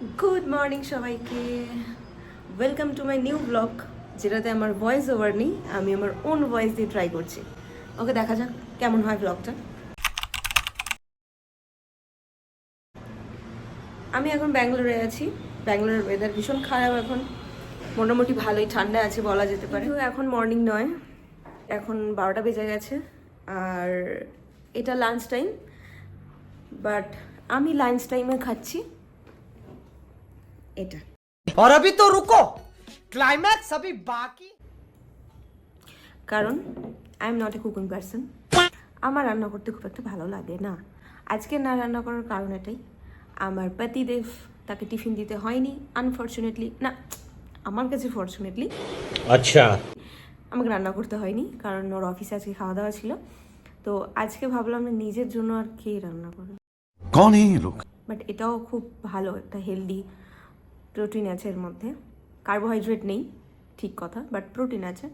Good morning সবাইকে, welcome to my new blog, যেটাতে আমার ভয়েস ওভার নেই, আমি আমার ওন ভয়েস দিয়ে ট্রাই করছি। ওকে, দেখা যাক কেমন হয় ব্লগটা। আমি এখন ব্যাঙ্গালোরে আছি। ব্যাঙ্গালোরের ওয়েদার ভীষণ খারাপ এখন, মোটামুটি ভালোই ঠান্ডা আছে বলা যেতে পারে। তো এখন মর্নিং নয়, এখন 12টা বেজে গেছে আর এটা লাঞ্চ টাইম। বাট আমি লাঞ্চ টাইমে খাচ্ছি এটা। और अभी तो रुको, क्लाइमैक्स अभी बाकी। কারণ I am not a cooking person, আমার রান্না করতে খুব একটা ভালো লাগে না। আজকে না রান্না করার কারণ এটাই, আমার পতিদেব তাকে টিফিন দিতে হয়নি আনফর্চুনেটলি, না আমার কাছে ফর্চুনেটলি আচ্ছা আমাকে রান্না করতে হয়নি, কারণ ওর অফিসে আজকে খাওয়া দাওয়া ছিল। তো আজকে ভাবলাম না নিজের জন্য আর কে রান্না করবে। कौन है ये लोग? বাট এটাও খুব ভালো, একটা হেলদি প্রোটিন আছে এর মধ্যে, কার্বোহাইড্রেট নেই ঠিক কথা, বাট প্রোটিন আছে।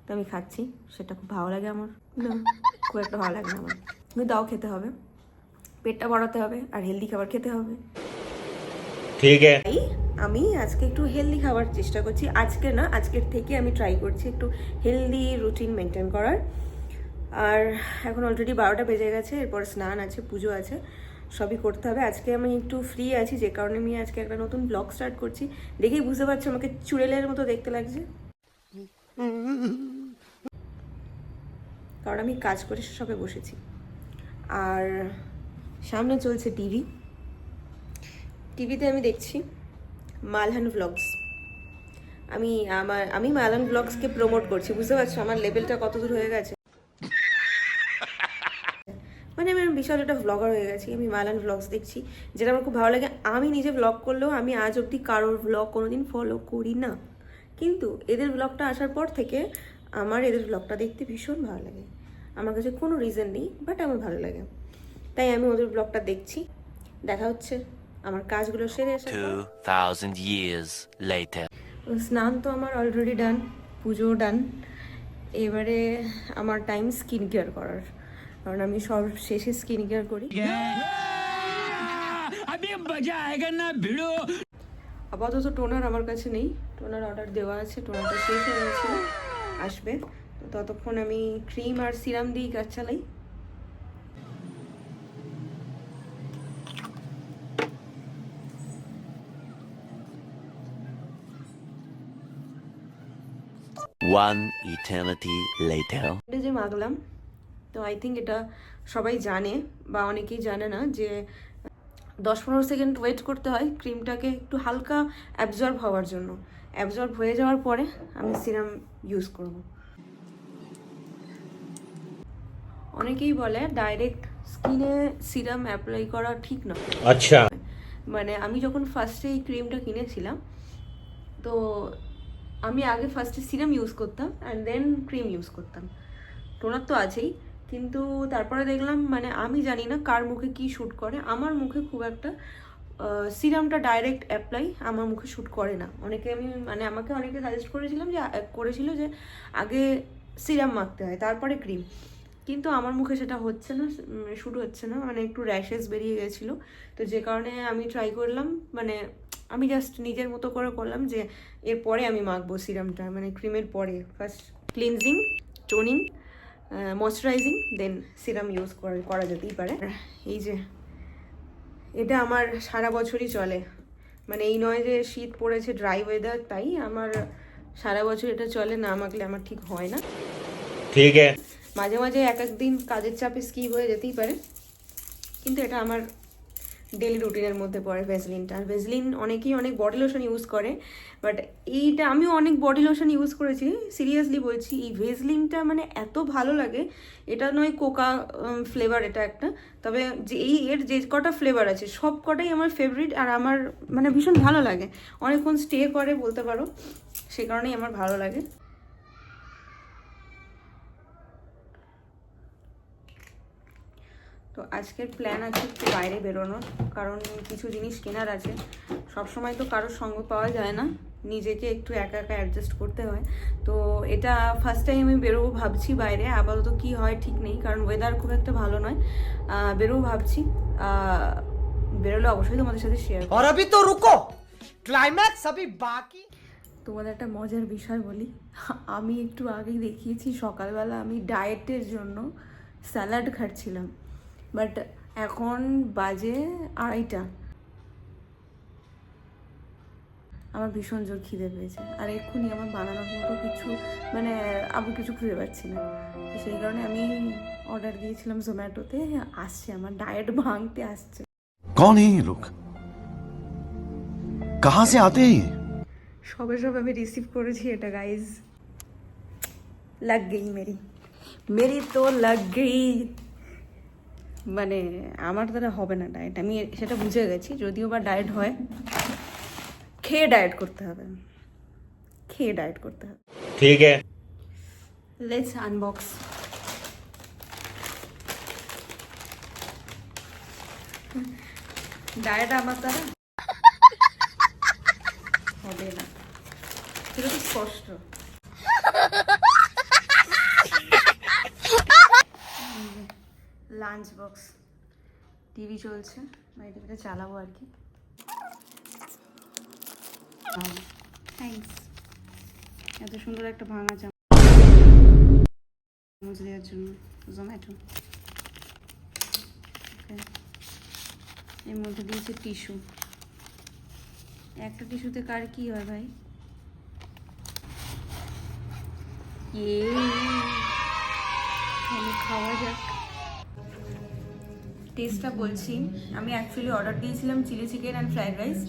তো আমি খাচ্ছি, সেটা খুব ভালো লাগে আমার। না, খুব একটা ভালো লাগে না আমার, কিন্তু তাও খেতে হবে, পেটটা বাড়াতে হবে আর হেলদি খাবার খেতে হবে। ঠিক আছে। তাই আমি আজকে একটু হেলদি খাবার চেষ্টা করছি, আজকে না আজকের থেকে আমি ট্রাই করছি একটু হেলদি রুটিন মেনটেন করার। আর এখন অলরেডি 12টা বেজে গেছে, এরপর স্নান আছে, পুজো আছে, সবই করতে হবে। আজকে আমি একটু ফ্রি আছি, যে কারণে আমি আজকে একটা নতুন ব্লগ স্টার্ট করছি। দেখেই বুঝতে পারছি আমাকে চুড়েলের মতো দেখতে লাগছে, কারণ আমি কাজ করে সবে বসেছি। আর সামনে চলছে টিভিতে আমি দেখছি মালহান ব্লগস। আমি মালহান ব্লগসকে প্রমোট করছি, বুঝতে পারছো আমার লেভেলটা কত দূর হয়ে গেছে। মানে আমি বিশাল একটা ভ্লগার হয়ে গেছি, আমি মালহান ব্লগস দেখছি, যেটা আমার খুব ভালো লাগে। আমি নিজে ব্লগ করলেও আমি আজ অবধি কারোর ব্লগ কোনোদিন ফলো করি না, কিন্তু এদের ব্লগটা আসার পর থেকে আমার এদের ব্লগটা দেখতে ভীষণ ভালো লাগে। আমার কাছে কোনো রিজন নেই, বাট আমার ভালো লাগে, তাই আমি ওদের ব্লগটা দেখছি। দেখা হচ্ছে আমার কাজগুলো সেরে আসার পর। 2000 years later. স্নান তো আমার অলরেডি ডান, পুজো ডান, এবারে আমার টাইম স্কিন কেয়ার করার, কারণ আমি সব শেষে স্কিন কেয়ার করি। আপাতত টোনার আমার কাছে নেই, টোনার অর্ডার দেওয়া আছে, টোনারটা শেষ হয়ে গেছে, আসবে। তো ততক্ষণ আমি ক্রিম আর সিরাম দিয়েই কাজ চালাই। One eternity later. এটা যে মাখলাম, তো আই থিঙ্ক এটা সবাই জানে বা অনেকেই জানে না যে 10-15 সেকেন্ড ওয়েট করতে হয় ক্রিমটাকে একটু হালকা অ্যাবজর্ব হওয়ার জন্য। অ্যাবজর্ব হয়ে যাওয়ার পরে আমি সিরাম ইউজ করব। অনেকেই বলে ডাইরেক্ট স্কিনে সিরাম অ্যাপ্লাই করা ঠিক না। আচ্ছা, মানে আমি যখন ফার্স্টে এই ক্রিমটা কিনেছিলাম, তো আমি আগে ফার্স্টে সিরাম ইউজ করতাম অ্যান্ড দেন ক্রিম ইউজ করতাম। টোনার তো আছেই, কিন্তু তারপরে দেখলাম মানে আমি জানি না কার মুখে কি শ্যুট করে, আমার মুখে খুব একটা সিরামটা ডাইরেক্ট অ্যাপ্লাই আমার মুখে শ্যুট করে না। আমাকে অনেকে সাজেস্ট করেছিল যে আগে সিরাম মাখতে হয় তারপরে ক্রিম, কিন্তু আমার মুখে সেটা হচ্ছে না, শ্যুট হচ্ছে না, মানে একটু র্যাশেস বেরিয়ে গেছিলো। তো যে কারণে আমি ট্রাই করলাম, মানে আমি জাস্ট নিজের মতো করে করলাম যে এরপরে আমি মাখবো সিরামটা, মানে ক্রিমের পরে ফার্স্ট ক্লিনজিং, টোনিং, ময়শ্চারাইজিং, দেন সিরাম ইউজ করা যেতেই পারে। এই যে এটা আমার সারা বছরই চলে, মানে এই নয় যে শীত পড়েছে ড্রাই ওয়েদার তাই, আমার সারা বছর এটা চলে, না মাখলে আমার ঠিক হয় না। ঠিক আছে। মাঝে মাঝে এক দিন কাজের চাপে স্কিপ হয়ে যেতেই পারে, কিন্তু এটা আমার ডেলি রুটিনের মধ্যে পড়ে ভেসলিনটা। আর ভেসলিন অনেকেই অনেক বডি লোশন ইউজ করে, বাট এইটা আমিও অনেক বডি লোশন ইউজ করেছি, সিরিয়াসলি বলছি এই ভেসলিনটা মানে এত ভালো লাগে। এটা নয় কোকা ফ্লেভার, এটা একটা, তবে যে এর যে কটা ফ্লেভার আছে সব কটাই আমার ফেভারিট, আর আমার মানে ভীষণ ভালো লাগে, অনেকক্ষণ স্টে করে বলতে পারো, সে কারণেই আমার ভালো লাগে। তো আজকের প্ল্যান আছে একটু বাইরে বেরোনোর, কারণ কিছু জিনিস কেনার আছে। সবসময় তো কারোর সঙ্গ পাওয়া যায় না, নিজেকে একটু একা একা অ্যাডজাস্ট করতে হয়। তো এটা ফার্স্ট টাইম আমি বেরোবো ভাবছি বাইরে, আপাতত কি হয় ঠিক নেই, কারণ ওয়েদার খুব একটা ভালো নয়। বেরোবো ভাবছি, বেরোলে অবশ্যই তোমাদের সাথে শেয়ার। और अभी तो रुको, क्लाइमैक्स अभी बाकी। তোমাদের একটা মজার বিষয় বলি, আমি একটু আগেই দেখিয়েছি সকালবেলা আমি ডায়েটের জন্য স্যালাড খাচ্ছিলাম, বাট এখন বাজে 2:30। আমার ভীষণ জোর খিদে পেয়েছে, আর এক্ষুনি আমার বানানোর মতো কিছু মানে আমি কিছু খুঁজে পাচ্ছি না। তো সেই কারণে আমি অর্ডার দিয়েছিলাম জোম্যাটোতে, আসছে আমার ডায়েট ভাঙতে আসছে। कौन है ये लोग? कहां से आते हैं ये? সবে সবে আমি রিসিভ করেছি এটা গাইজ। লাগ গেই মেরি তো লাগ গেই। মানে আমার দ্বারা হবে না ডায়েট, আমি সেটা বুঝে গেছি। যদিও বা ডায়েট হয়, খেয়ে ডায়েট করতে হবে, খেয়ে ডায়েট করতে হবে। ठीक है লেটস আনবক্স। ডায়েট আমার দ্বারা হবে না, সেটা তো স্পষ্ট। লাঞ্চ বক্স, টিভি চলছে, মানে টিভিটা চালাবো আর কি। থ্যাংকস, এত সুন্দর একটা ভাঙা চামচ দেওয়ার জন্য জোম্যাটো। এর মধ্যে দিয়েছে টিস্যু। একটা টিস্যুতে কার কি হয় ভাই? খাওয়া যাক, টেস্টটা বলছি। আমি অ্যাকচুয়ালি অর্ডার দিয়েছিলাম chilli chicken and fried rice.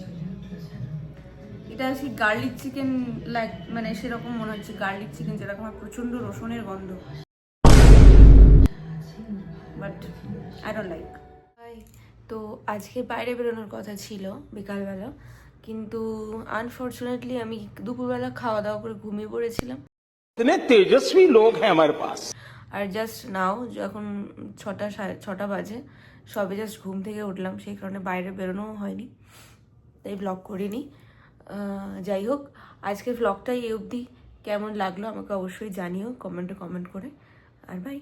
এটা সেই গার্লিক চিকেন লাইক, মানে সেরকম মনে হচ্ছে গার্লিক চিকেন যেরকম হয়, প্রচণ্ড রসুনের গন্ধ, বাট আই ডোন্ট লাইক। তো আজকে বাইরে বেরোনোর কথা ছিল বিকালবেলা, কিন্তু আনফর্চুনেটলি আমি দুপুরবেলা খাওয়া দাওয়া করে ঘুমিয়ে পড়েছিলাম। इतने तेजस्वी लोग हैं हमारे पास। আর জাস্ট নাও যখন 6টা বাজে, সবে জাস্ট ঘুম থেকে উঠলাম, সেই কারণে বাইরে বেরোনোও হয়নি, তাই ব্লগ করিনি। যাই হোক, আজকের ব্লগটাই এই অবধি। কেমন লাগলো আমাকে অবশ্যই জানিও কমেন্ট করে। আর বাই।